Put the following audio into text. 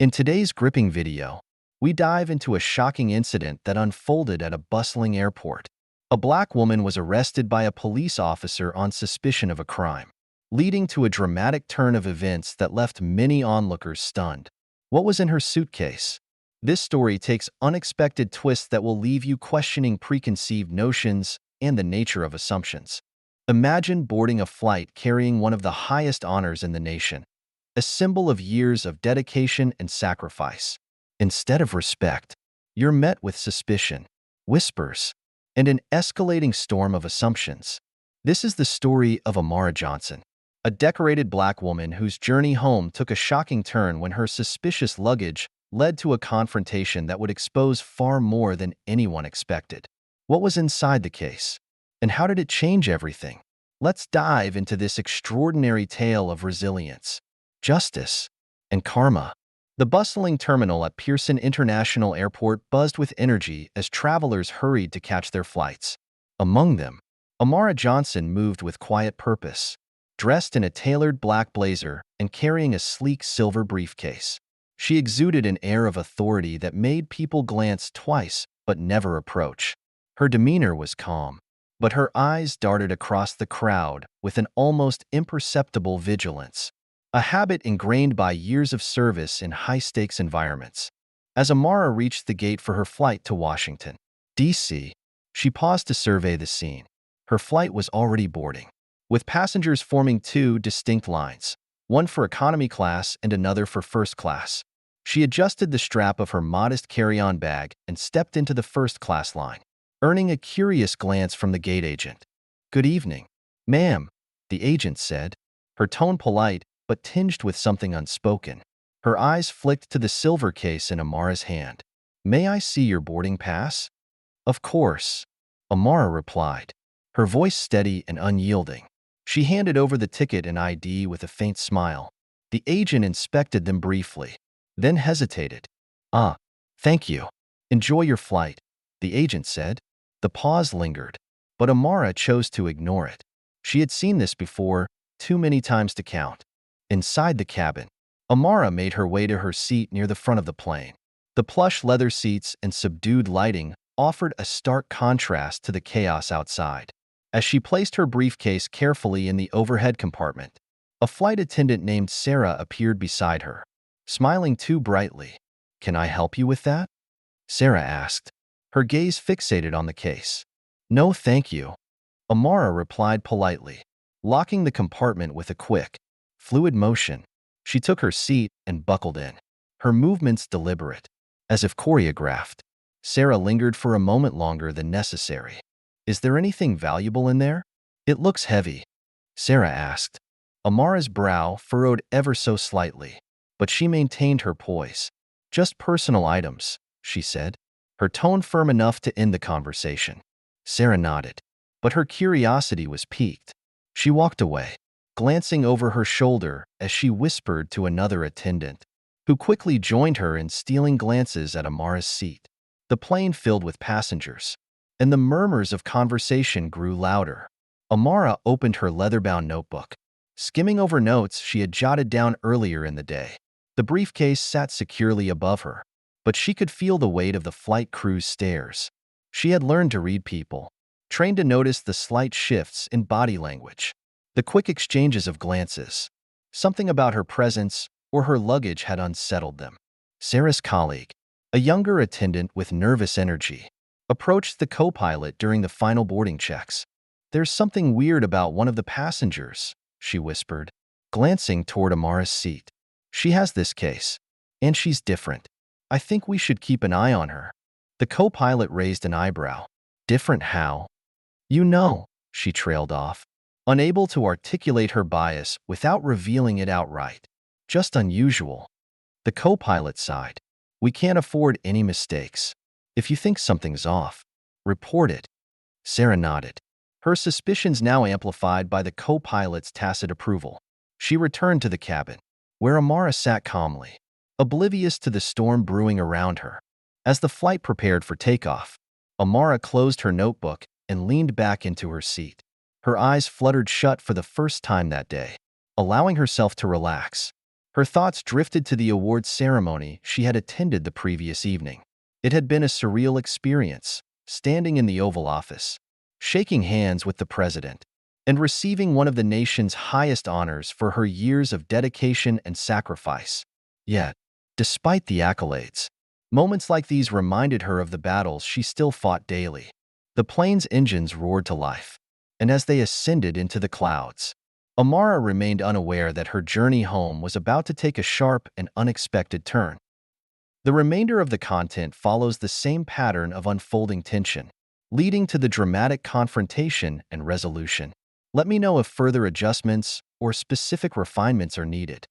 In today's gripping video, we dive into a shocking incident that unfolded at a bustling airport. A black woman was arrested by a police officer on suspicion of a crime, leading to a dramatic turn of events that left many onlookers stunned. What was in her suitcase? This story takes unexpected twists that will leave you questioning preconceived notions and the nature of assumptions. Imagine boarding a flight carrying one of the highest honors in the nation, a symbol of years of dedication and sacrifice. Instead of respect, you're met with suspicion, whispers, and an escalating storm of assumptions. This is the story of Amara Johnson, a decorated black woman whose journey home took a shocking turn when her suspicious luggage led to a confrontation that would expose far more than anyone expected. What was inside the case? And how did it change everything? Let's dive into this extraordinary tale of resilience, justice, and karma. The bustling terminal at Pearson International Airport buzzed with energy as travelers hurried to catch their flights. Among them, Amara Johnson moved with quiet purpose, dressed in a tailored black blazer and carrying a sleek silver briefcase. She exuded an air of authority that made people glance twice but never approach. Her demeanor was calm, but her eyes darted across the crowd with an almost imperceptible vigilance, a habit ingrained by years of service in high-stakes environments. As Amara reached the gate for her flight to Washington, D.C., she paused to survey the scene. Her flight was already boarding, with passengers forming two distinct lines, one for economy class and another for first class. She adjusted the strap of her modest carry-on bag and stepped into the first-class line, earning a curious glance from the gate agent. "Good evening, ma'am," the agent said, her tone polite but tinged with something unspoken. Her eyes flicked to the silver case in Amara's hand. "May I see your boarding pass?" "Of course," Amara replied, her voice steady and unyielding. She handed over the ticket and ID with a faint smile. The agent inspected them briefly, then hesitated. "Ah, thank you. Enjoy your flight," the agent said. The pause lingered, but Amara chose to ignore it. She had seen this before, too many times to count. Inside the cabin, Amara made her way to her seat near the front of the plane. The plush leather seats and subdued lighting offered a stark contrast to the chaos outside. As she placed her briefcase carefully in the overhead compartment, a flight attendant named Sarah appeared beside her, smiling too brightly. "Can I help you with that?" Sarah asked, her gaze fixated on the case. "No, thank you," Amara replied politely, locking the compartment with a quick, fluid motion. She took her seat and buckled in, her movements deliberate, as if choreographed. Sarah lingered for a moment longer than necessary. "Is there anything valuable in there?" "It looks heavy," Sarah asked. Amara's brow furrowed ever so slightly, but she maintained her poise. "Just personal items," she said, her tone firm enough to end the conversation. Sarah nodded, but her curiosity was piqued. She walked away, glancing over her shoulder as she whispered to another attendant, who quickly joined her in stealing glances at Amara's seat. The plane filled with passengers, and the murmurs of conversation grew louder. Amara opened her leather-bound notebook, skimming over notes she had jotted down earlier in the day. The briefcase sat securely above her, but she could feel the weight of the flight crew's stares. She had learned to read people, trained to notice the slight shifts in body language, the quick exchanges of glances. Something about her presence or her luggage had unsettled them. Sarah's colleague, a younger attendant with nervous energy, approached the co-pilot during the final boarding checks. "There's something weird about one of the passengers," she whispered, glancing toward Amara's seat. "She has this case, and she's different. I think we should keep an eye on her." The co-pilot raised an eyebrow. "Different how?" "You know," she trailed off, unable to articulate her bias without revealing it outright. "Just unusual." The co-pilot sighed. "We can't afford any mistakes. If you think something's off, report it." Sarah nodded, her suspicions now amplified by the co-pilot's tacit approval. She returned to the cabin, where Amara sat calmly, oblivious to the storm brewing around her. As the flight prepared for takeoff, Amara closed her notebook and leaned back into her seat. Her eyes fluttered shut for the first time that day, allowing herself to relax. Her thoughts drifted to the awards ceremony she had attended the previous evening. It had been a surreal experience, standing in the Oval Office, shaking hands with the president, and receiving one of the nation's highest honors for her years of dedication and sacrifice. Yet, despite the accolades, moments like these reminded her of the battles she still fought daily. The plane's engines roared to life, and as they ascended into the clouds, Amara remained unaware that her journey home was about to take a sharp and unexpected turn. The remainder of the content follows the same pattern of unfolding tension, leading to the dramatic confrontation and resolution. Let me know if further adjustments or specific refinements are needed.